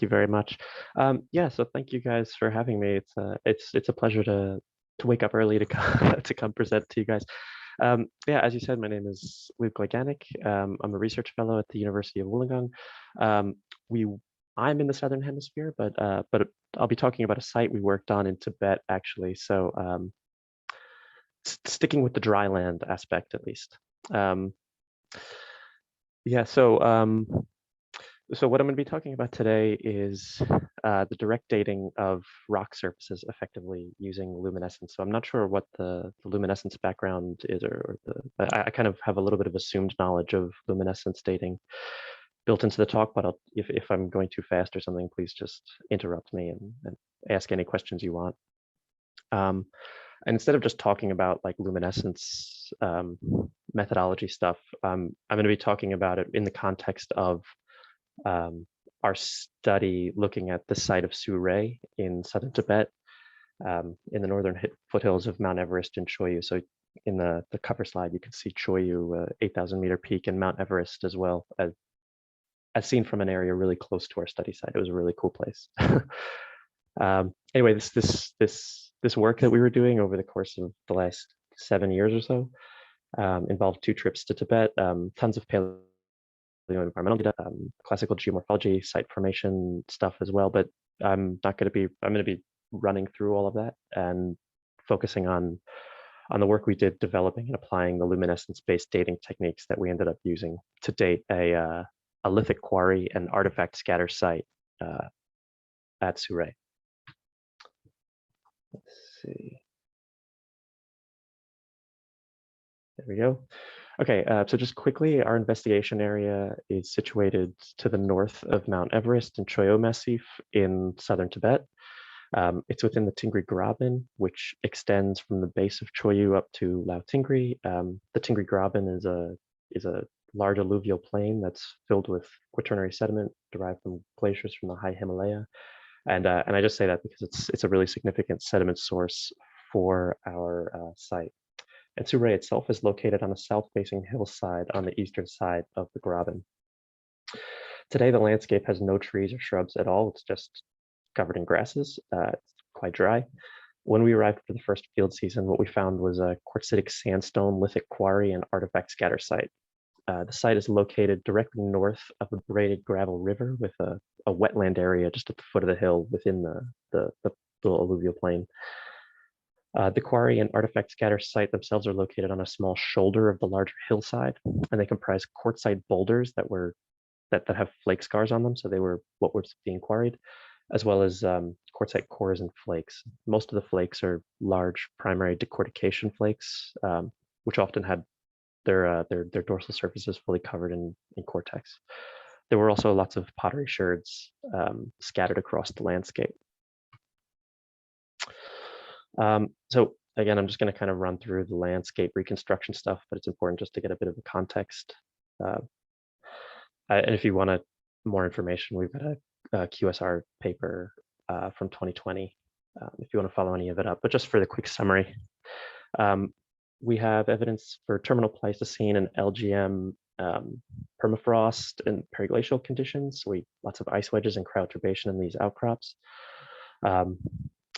you very much. Yeah, so thank you guys for having me. It's a pleasure to wake up early to come, to come present to you guys. Yeah, as you said, my name is Gliganic. I'm a research fellow at the University of Wollongong. Um, we I'm in the southern hemisphere, but I'll be talking about a site we worked on in Tibet actually. So sticking with the dry land aspect at least. Yeah, so what I'm going to be talking about today is the direct dating of rock surfaces effectively using luminescence. So I'm not sure what the luminescence background is, I kind of have a little bit of assumed knowledge of luminescence dating built into the talk, but if I'm going too fast or something, please just interrupt me and ask any questions you want. And instead of just talking about like luminescence methodology stuff, I'm going to be talking about it in the context of our study looking at the site of Suray in southern Tibet, in the northern foothills of Mount Everest in Choyu. So in the cover slide, you can see Choyu, 8,000 meter peak, and Mount Everest as well, as seen from an area really close to our study site. It was a really cool place. Anyway, this work that we were doing over the course of the last 7 years or so involved 2 trips to Tibet, tons of environmental data, classical geomorphology, site formation stuff as well. But I'm going to be running through all of that and focusing on the work we did developing and applying the luminescence-based dating techniques that we ended up using to date a lithic quarry and artifact scatter site at Suray. Let's see. There we go. Okay, so just quickly, our investigation area is situated to the north of Mount Everest in Choyo Massif in southern Tibet. It's within the Tingri Graben, which extends from the base of Choyu up to Lao Tingri. The Tingri Graben is a large alluvial plain that's filled with quaternary sediment derived from glaciers from the high Himalaya. And I just say that because it's a really significant sediment source for our site. And Suray itself is located on a south-facing hillside on the eastern side of the Graben. Today, the landscape has no trees or shrubs at all. It's just covered in grasses. It's quite dry. When we arrived for the first field season, what we found was a quartzitic sandstone lithic quarry and artifact scatter site. The site is located directly north of a braided gravel river with a wetland area just at the foot of the hill within the little alluvial plain. The quarry and artifact scatter site themselves are located on a small shoulder of the larger hillside, and they comprise quartzite boulders that have flake scars on them. So they were what was being quarried, as well as quartzite cores and flakes. Most of the flakes are large primary decortication flakes, which often had their dorsal surfaces fully covered in cortex. There were also lots of pottery sherds scattered across the landscape. So again, I'm just going to kind of run through the landscape reconstruction stuff, but it's important just to get a bit of a context. And if you want more information, we've got a QSR paper from 2020, if you want to follow any of it up. But just for the quick summary, we have evidence for terminal Pleistocene and LGM permafrost and periglacial conditions. Lots of ice wedges and cryoturbation in these outcrops.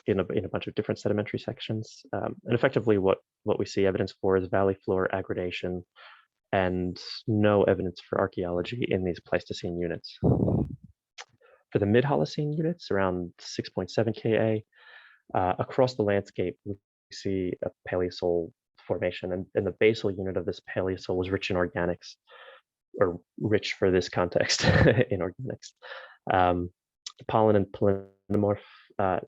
In a bunch of different sedimentary sections. And effectively what we see evidence for is valley floor aggradation and no evidence for archaeology in these Pleistocene units. For the mid-Holocene units, around 6.7 Ka, across the landscape, we see a Paleosol formation, and the basal unit of this Paleosol was rich in organics, or rich for this context in organics. The pollen and polymorph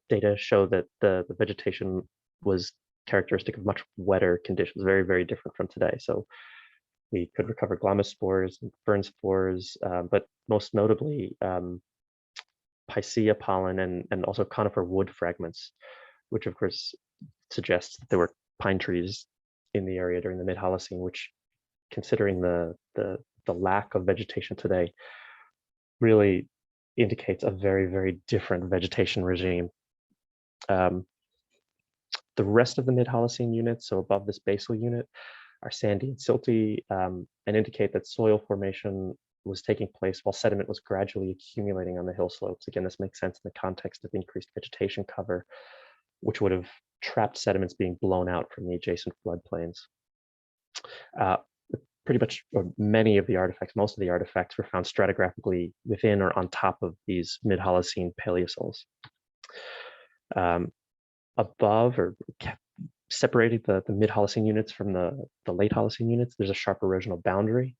data show that the vegetation was characteristic of much wetter conditions, very, very different from today. So we could recover glomospores and fern spores, but most notably Picea pollen and also conifer wood fragments, which of course suggests that there were pine trees in the area during the mid-Holocene, which, considering the lack of vegetation today, really indicates a very, very different vegetation regime. The rest of the mid-Holocene units, so above this basal unit, are sandy and silty, and indicate that soil formation was taking place while sediment was gradually accumulating on the hill slopes. Again, this makes sense in the context of increased vegetation cover, which would have trapped sediments being blown out from the adjacent floodplains. Pretty much, or many of the artifacts, most of the artifacts were found stratigraphically within or on top of these mid-Holocene paleosols. Above or separating the mid-Holocene units from the late Holocene units, there's a sharp erosional boundary.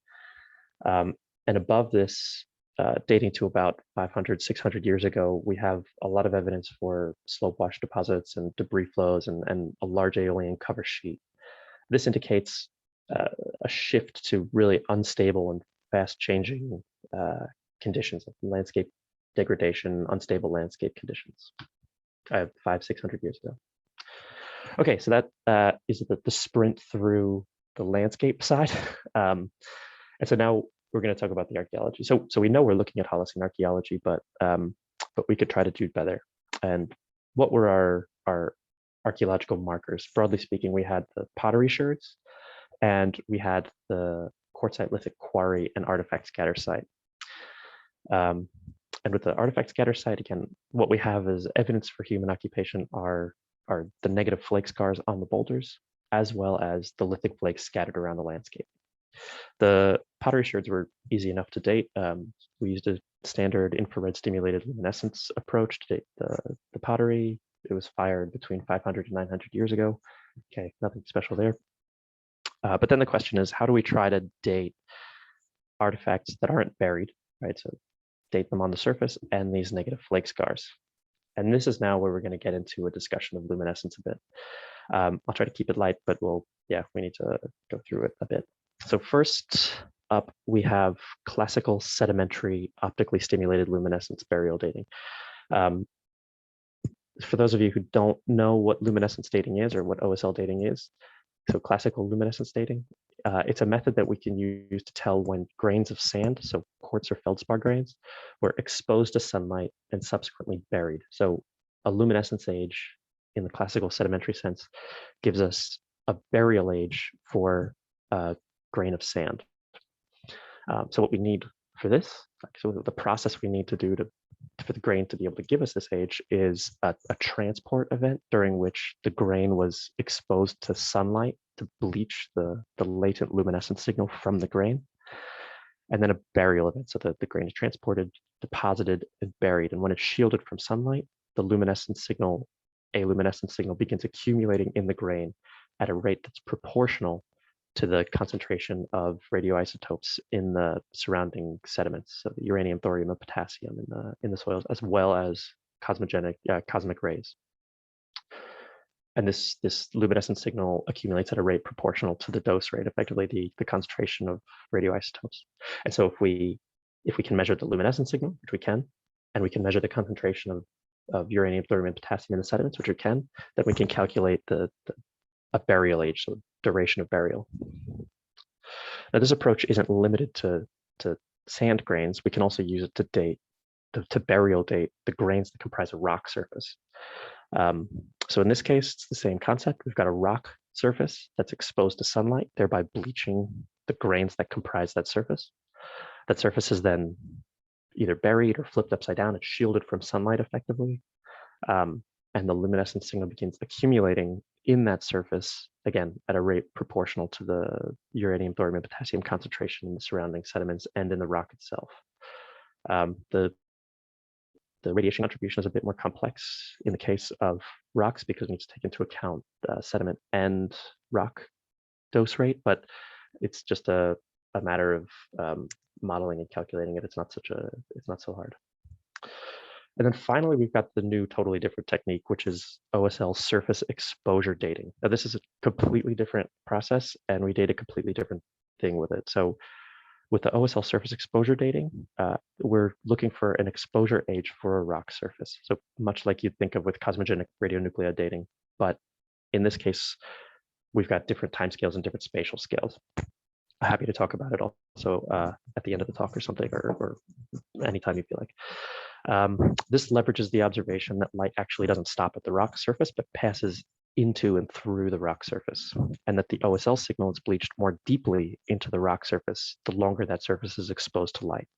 And above this, dating to about 500, 600 years ago, we have a lot of evidence for slope wash deposits and debris flows and a large aeolian cover sheet. This indicates a shift to really unstable and fast changing conditions, like landscape degradation, unstable landscape conditions. 500, 600 years ago. Okay, so that is the sprint through the landscape side. And so now we're going to talk about the archaeology. So we know we're looking at Holocene archaeology, but we could try to do better. And what were our archaeological markers? Broadly speaking, we had the pottery sherds, and we had the quartzite lithic quarry and artifact scatter site. And with the artifact scatter site, again, what we have as evidence for human occupation are the negative flake scars on the boulders, as well as the lithic flakes scattered around the landscape. The pottery sherds were easy enough to date. We used a standard infrared stimulated luminescence approach to date the pottery. It was fired between 500 and 900 years ago. Okay, nothing special there. But then the question is, how do we try to date artifacts that aren't buried, right? So date them on the surface and these negative flake scars. And this is now where we're going to get into a discussion of luminescence a bit. I'll try to keep it light, but we need to go through it a bit. So first up, we have classical sedimentary optically stimulated luminescence burial dating. For those of you who don't know what luminescence dating is or what OSL dating is, so classical luminescence dating, it's a method that we can use to tell when grains of sand, so quartz or feldspar grains, were exposed to sunlight and subsequently buried. So a luminescence age in the classical sedimentary sense gives us a burial age for a grain of sand. So what we need for this, so the process we need to do for the grain to be able to give us this age is a transport event during which the grain was exposed to sunlight to bleach the latent luminescence signal from the grain, and then a burial event, so that the grain is transported, deposited, and buried. And when it's shielded from sunlight, the luminescence signal, a luminescence signal, begins accumulating in the grain at a rate that's proportional to the concentration of radioisotopes in the surrounding sediments, so the uranium, thorium, and potassium in the soils, as well as cosmic rays. And this luminescent signal accumulates at a rate proportional to the dose rate, effectively the concentration of radioisotopes. And so if we can measure the luminescent signal, which we can, and we can measure the concentration of uranium, thorium, and potassium in the sediments, which we can, then we can calculate a burial age, so duration of burial. Now, this approach isn't limited to sand grains. We can also use it to burial date the grains that comprise a rock surface. So in this case, it's the same concept. We've got a rock surface that's exposed to sunlight, thereby bleaching the grains that comprise that surface. That surface is then either buried or flipped upside down. It's shielded from sunlight effectively. And the luminescence signal begins accumulating in that surface, again, at a rate proportional to the uranium, thorium, and potassium concentration in the surrounding sediments and in the rock itself. The radiation contribution is a bit more complex in the case of rocks because we need to take into account sediment and rock dose rate, but it's just a matter of modeling and calculating it. It's not so hard. And then finally, we've got the new totally different technique, which is OSL surface exposure dating. Now, this is a completely different process, and we date a completely different thing with it. So with the OSL surface exposure dating, we're looking for an exposure age for a rock surface. So much like you'd think of with cosmogenic radionuclide dating, but in this case, we've got different timescales and different spatial scales. I'm happy to talk about it also at the end of the talk or something, or anytime you feel like. This leverages the observation that light actually doesn't stop at the rock surface, but passes into and through the rock surface, and that the OSL signal is bleached more deeply into the rock surface the longer that surface is exposed to light.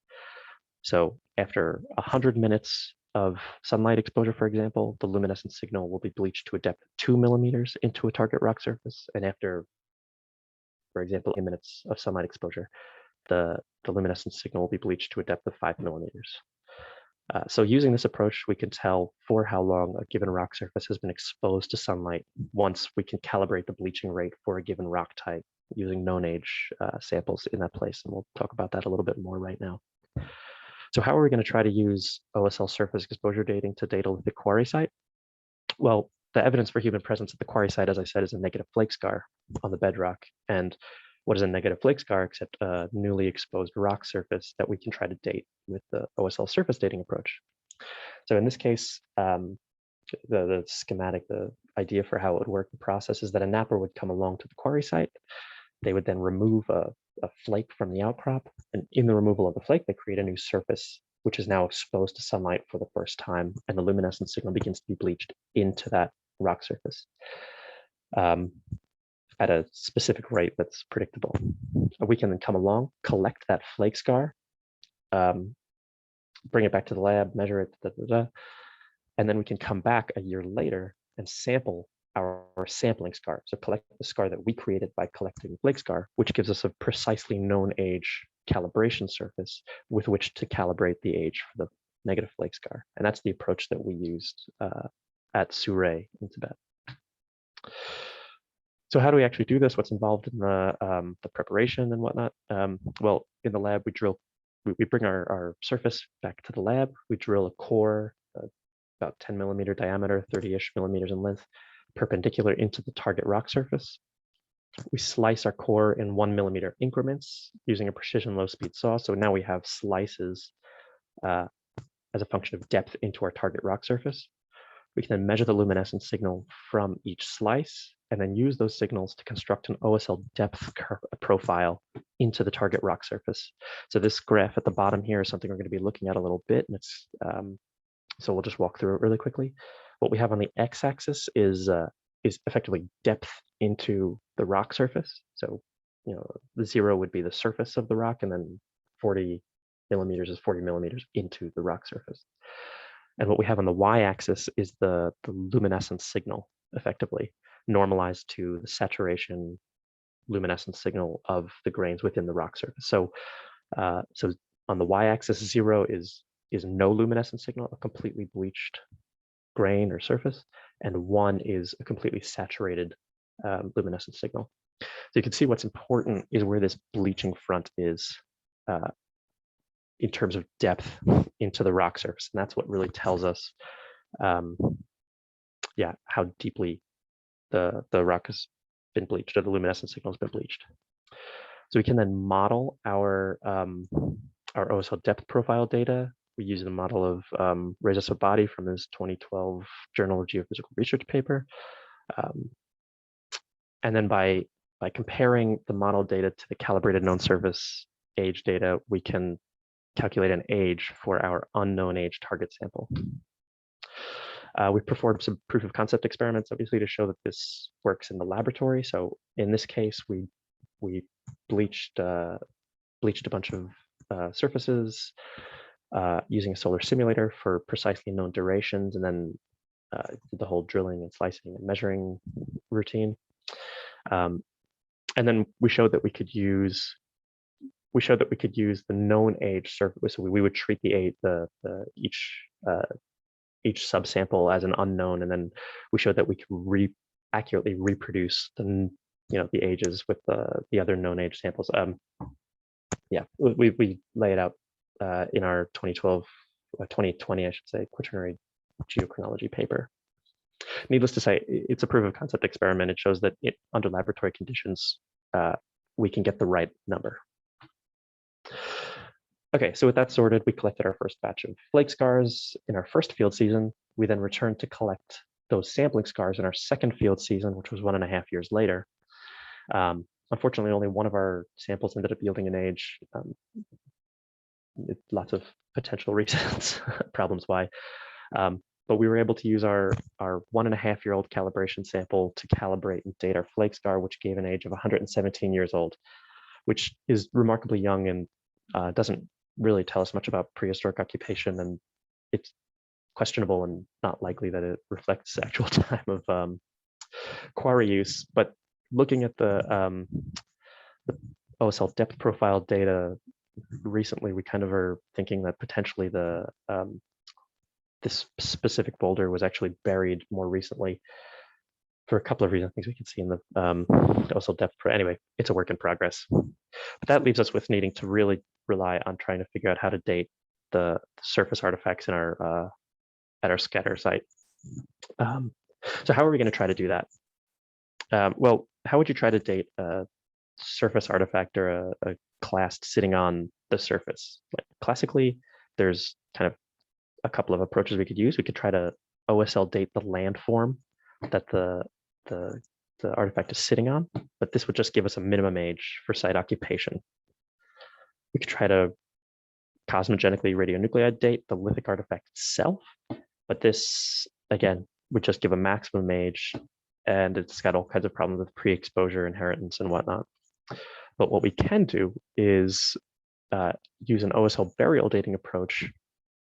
So after 100 minutes of sunlight exposure, for example, the luminescent signal will be bleached to a depth of 2 millimeters into a target rock surface. And after, for example, 8 minutes of sunlight exposure, the luminescent signal will be bleached to a depth of 5 millimeters. So using this approach, we can tell for how long a given rock surface has been exposed to sunlight once we can calibrate the bleaching rate for a given rock type using known age samples in that place. And we'll talk about that a little bit more right now. So how are we going to try to use OSL surface exposure dating to date a Lithic quarry site? Well, the evidence for human presence at the quarry site, as I said, is a negative flake scar on the bedrock. And what is a negative flake scar except a newly exposed rock surface that we can try to date with the OSL surface dating approach? So in this case, the schematic, the idea for how it would work, the process is that a napper would come along to the quarry site. They would then remove a flake from the outcrop, and in the removal of the flake, they create a new surface, which is now exposed to sunlight for the first time, and the luminescent signal begins to be bleached into that rock surface at a specific rate that's predictable. We can then come along, collect that flake scar, bring it back to the lab, measure it, and then we can come back a year later and sample our sampling scar. So collect the scar that we created by collecting flake scar, which gives us a precisely known age calibration surface with which to calibrate the age for the negative flake scar. And that's the approach that we used at Surrey in Tibet. So how do we actually do this? What's involved in the preparation and whatnot? Well, in the lab, we bring our surface back to the lab. We drill a core about 10 millimeter diameter, 30-ish millimeters in length, perpendicular into the target rock surface. We slice our core in 1 millimeter increments using a precision low-speed saw. So now we have slices as a function of depth into our target rock surface. We can then measure the luminescent signal from each slice and then use those signals to construct an OSL depth profile into the target rock surface. So this graph at the bottom here is something we're going to be looking at a little bit, and it's so we'll just walk through it really quickly. What we have on the x-axis is effectively depth into the rock surface. So, the 0 would be the surface of the rock, and then 40 millimeters is 40 millimeters into the rock surface. And what we have on the y-axis is the luminescent signal, effectively normalized to the saturation luminescent signal of the grains within the rock surface. So, so on the y-axis, 0 is no luminescent signal, a completely bleached grain or surface, and 1 is a completely saturated luminescent signal. So you can see what's important is where this bleaching front is in terms of depth into the rock surface, and that's what really tells us, how deeply the rock has been bleached, or the luminescent signal has been bleached. So we can then model our OSL depth profile data. We use the model of Reza Sobhati from his 2012 Journal of Geophysical Research paper. And then by comparing the model data to the calibrated known surface age data, we can calculate an age for our unknown age target sample. We performed some proof of concept experiments, obviously, to show that this works in the laboratory. So in this case, we bleached a bunch of surfaces using a solar simulator for precisely known durations, and then did the whole drilling and slicing and measuring routine. And then we showed that we could use the known age surface. So we would treat each subsample as an unknown, and then we showed that we could accurately reproduce the ages with the other known age samples. We lay it out in our 2020, I should say, quaternary geochronology paper. Needless to say, it's a proof of concept experiment. It shows that under laboratory conditions, we can get the right number. Okay, so with that sorted, we collected our first batch of flake scars in our first field season. We then returned to collect those sampling scars in our second field season, which was 1.5 years later. Unfortunately, only one of our samples ended up yielding an age. Lots of potential reasons, problems why. but we were able to use our 1.5-year-old calibration sample to calibrate and date our flake scar, which gave an age of 117 years old, which is remarkably young and doesn't really tell us much about prehistoric occupation, and it's questionable and not likely that it reflects the actual time of quarry use. But looking at the OSL depth profile data recently, we kind of are thinking that potentially this specific boulder was actually buried more recently for a couple of reasons. Things we can see in the OSL depth. Anyway, it's a work in progress. But that leaves us with needing to really rely on trying to figure out how to date the surface artifacts in our at our scatter site. So how are we going to try to do that? Well, how would you try to date a surface artifact or a clast sitting on the surface? Like classically, there's kind of a couple of approaches we could use. We could try to OSL date the landform that the artifact is sitting on, but this would just give us a minimum age for site occupation. We could try to cosmogenically radionuclide date the lithic artifact itself, but this, again, would just give a maximum age, and it's got all kinds of problems with pre-exposure inheritance and whatnot. But what we can do is use an OSL burial dating approach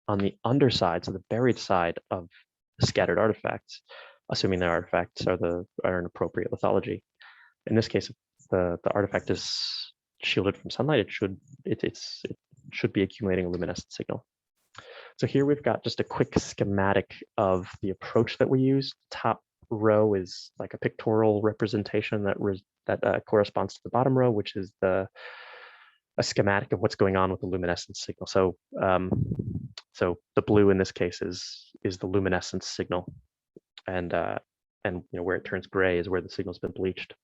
on the underside, so the buried side of the scattered artifacts, assuming the artifacts are an appropriate lithology. In this case, if the artifact is shielded from sunlight, it should be accumulating a luminescent signal. So here we've got just a quick schematic of the approach that we use. Top row is like a pictorial representation that corresponds to the bottom row, which is a schematic of what's going on with the luminescence signal. So so the blue in this case is the luminescence signal, and where it turns gray is where the signal's been bleached,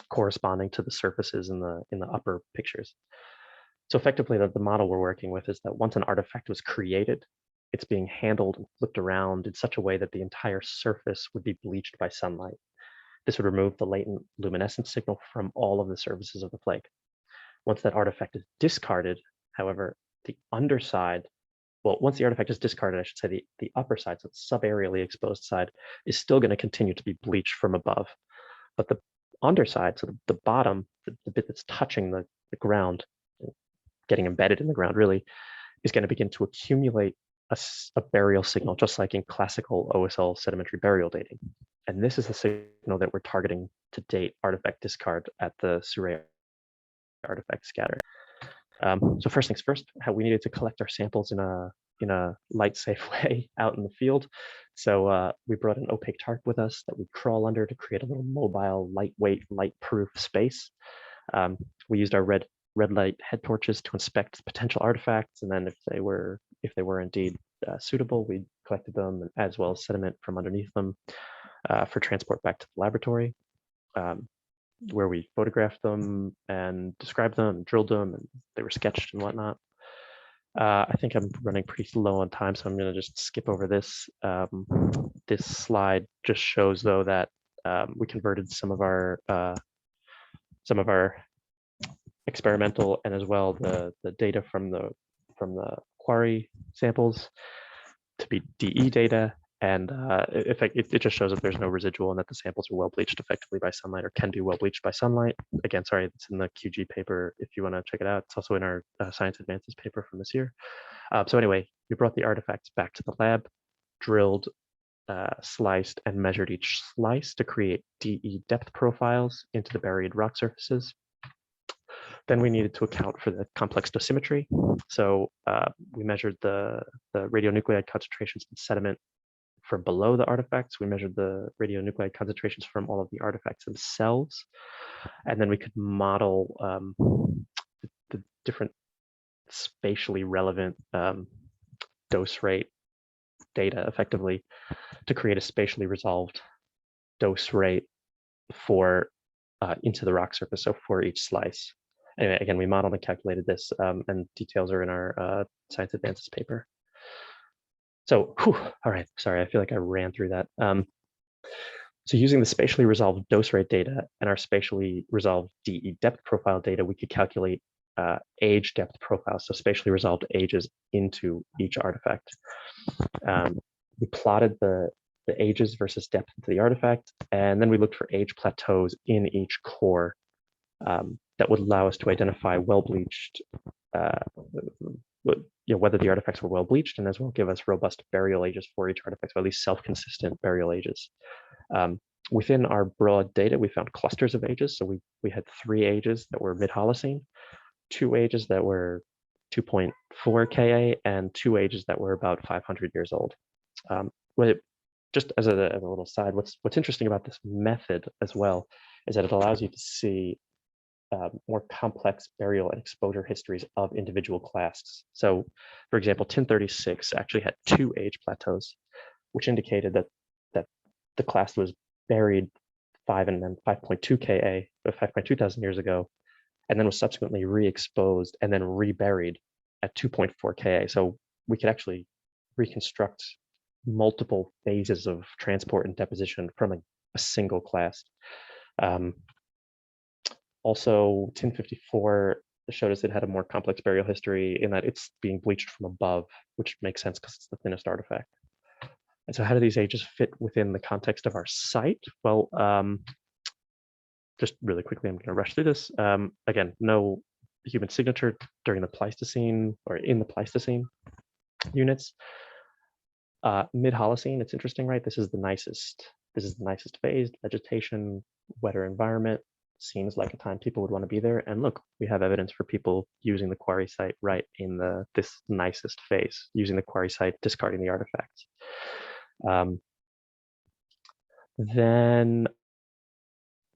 corresponding to the surfaces in the upper pictures. So effectively, the model we're working with is that once an artifact was created, it's being handled and flipped around in such a way that the entire surface would be bleached by sunlight. This would remove the latent luminescence signal from all of the surfaces of the flake. Once that artifact is discarded, however, the underside, well, once the artifact is discarded, I should say the upper side, so the subaerially exposed side, is still going to continue to be bleached from above. But the underside, so the bottom, the bit that's touching the ground, getting embedded in the ground really, is going to begin to accumulate a burial signal, just like in classical OSL sedimentary burial dating. And this is the signal that we're targeting to date artifact discard at the Surrey artifact scatter. So first things first, how we needed to collect our samples in a light safe way out in the field. So we brought an opaque tarp with us that we crawl under to create a little mobile, lightweight, light-proof space. We used our red light head torches to inspect potential artifacts, and then if they were indeed suitable, we collected them as well as sediment from underneath them for transport back to the laboratory, where we photographed them and described them and drilled them, and they were sketched and whatnot. I think I'm running pretty low on time, so I'm going to just skip over this. This slide just shows, though, that we converted some of our experimental and as well the data from the quarry samples to be DE data, and it just shows that there's no residual and that the samples are well bleached effectively by sunlight, or can be well bleached by sunlight. Again, sorry, it's in the QG paper if you want to check it out. It's also in our Science Advances paper from this year. So anyway, we brought the artifacts back to the lab, drilled, sliced, and measured each slice to create DE depth profiles into the buried rock surfaces. Then we needed to account for the complex dosimetry. So we measured the radionuclide concentrations in sediment from below the artifacts. We measured the radionuclide concentrations from all of the artifacts themselves. And then we could model the different spatially relevant dose rate data effectively to create a spatially resolved dose rate for into the rock surface, so for each slice. Anyway, again, we modeled and calculated this, and details are in our Science Advances paper. So, all right, sorry, I feel like I ran through that. So using the spatially resolved dose rate data and our spatially resolved DE depth profile data, we could calculate age depth profiles, so spatially resolved ages into each artifact. we plotted the ages versus depth of the artifact, and then we looked for age plateaus in each core that would allow us to identify well-bleached, whether the artifacts were well-bleached, and as well give us robust burial ages for each artifact, so at least self-consistent burial ages. Within our broad data, we found clusters of ages. So we had 3 ages that were mid-Holocene, 2 ages that were 2.4 Ka, and 2 ages that were about 500 years old. Just as a little side, what's interesting about this method as well is that it allows you to see more complex burial and exposure histories of individual clasts. So, for example, tin 36 actually had 2 age plateaus, which indicated that the clast was buried 5.2 Ka, 5.2 thousand years ago, and then was subsequently re-exposed and then reburied at 2.4 Ka. So we could actually reconstruct multiple phases of transport and deposition from a single clast. Also, tin 54 showed us it had a more complex burial history in that it's being bleached from above, which makes sense because it's the thinnest artifact. And so how do these ages fit within the context of our site? Well, just really quickly, I'm going to rush through this. Again, no human signature during the Pleistocene or in the Pleistocene units. Mid-Holocene, it's interesting, right? This is the nicest phase, vegetation, wetter environment. Seems like a time people would want to be there. And look, we have evidence for people using the quarry site right in this nicest phase, using the quarry site, discarding the artifacts. Then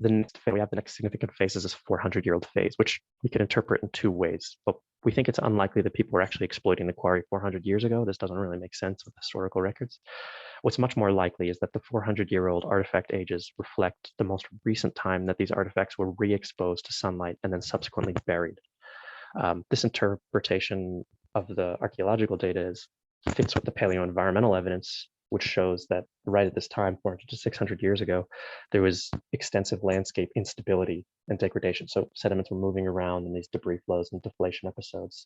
the next phase, we have the next significant phase is this 400-year-old phase, which we can interpret in 2 ways. But we think it's unlikely that people were actually exploiting the quarry 400 years ago. This doesn't really make sense with historical records. What's much more likely is that the 400-year-old artifact ages reflect the most recent time that these artifacts were re-exposed to sunlight and then subsequently buried. This interpretation of the archaeological data fits with the paleoenvironmental evidence, which shows that right at this time, 400 to 600 years ago, there was extensive landscape instability and degradation. So sediments were moving around in these debris flows and deflation episodes.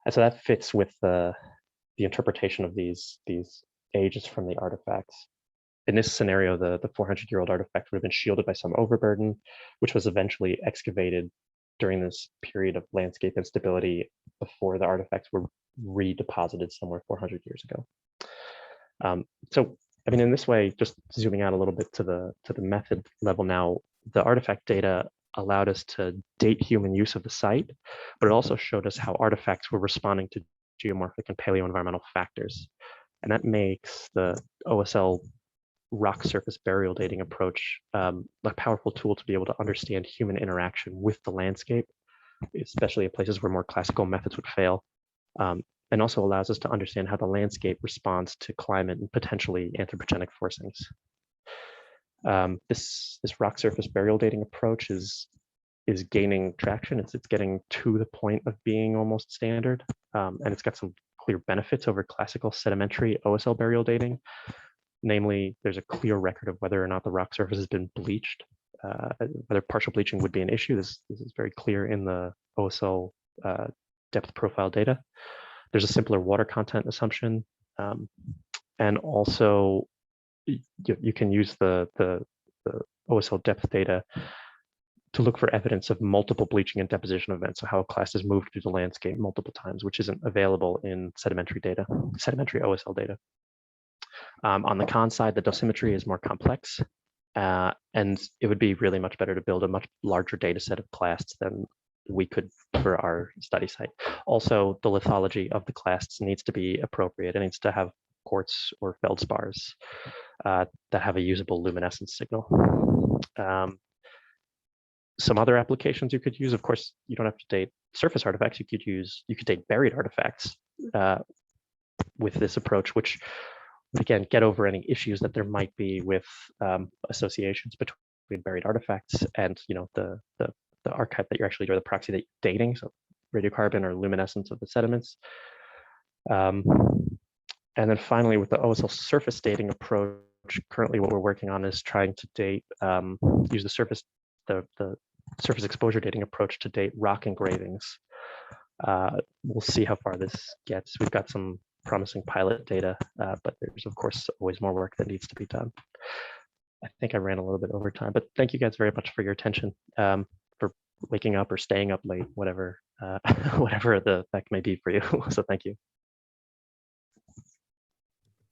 And so that fits with the interpretation of these ages from the artifacts. In this scenario, the 400-year-old artifact would have been shielded by some overburden, which was eventually excavated during this period of landscape instability before the artifacts were redeposited somewhere 400 years ago. So, I mean, in this way, just zooming out a little bit to the method level now, the artifact data allowed us to date human use of the site, but it also showed us how artifacts were responding to geomorphic and paleoenvironmental factors. And that makes the OSL-rock surface burial dating approach a powerful tool to be able to understand human interaction with the landscape, especially at places where more classical methods would fail. And also allows us to understand how the landscape responds to climate and potentially anthropogenic forcings. This rock surface burial dating approach is gaining traction. It's getting to the point of being almost standard, and it's got some clear benefits over classical sedimentary OSL burial dating. Namely, there's a clear record of whether or not the rock surface has been bleached. Whether partial bleaching would be an issue. This is very clear in the OSL depth profile data. There's a simpler water content assumption, and also you can use the OSL depth data to look for evidence of multiple bleaching and deposition events, so how a clast has moved through the landscape multiple times, which isn't available in sedimentary OSL data. On the con side, the dosimetry is more complex, and it would be really much better to build a much larger data set of clasts than we could for our study site. Also, the lithology of the clasts needs to be appropriate. It needs to have quartz or feldspars that have a usable luminescence signal. Some other applications you could use, of course, you don't have to date surface artifacts. You could date buried artifacts with this approach, which would again get over any issues that there might be with associations between buried artifacts and the archive that you're actually, or the proxy that you're dating, so radiocarbon or luminescence of the sediments. And then finally, with the OSL surface dating approach, currently what we're working on is trying to date, use the surface exposure dating approach to date rock engravings. We'll see how far this gets. We've got some promising pilot data, but there's of course always more work that needs to be done. I think I ran a little bit over time, but thank you guys very much for your attention, for waking up or staying up late, whatever whatever the fact may be for you. So thank you.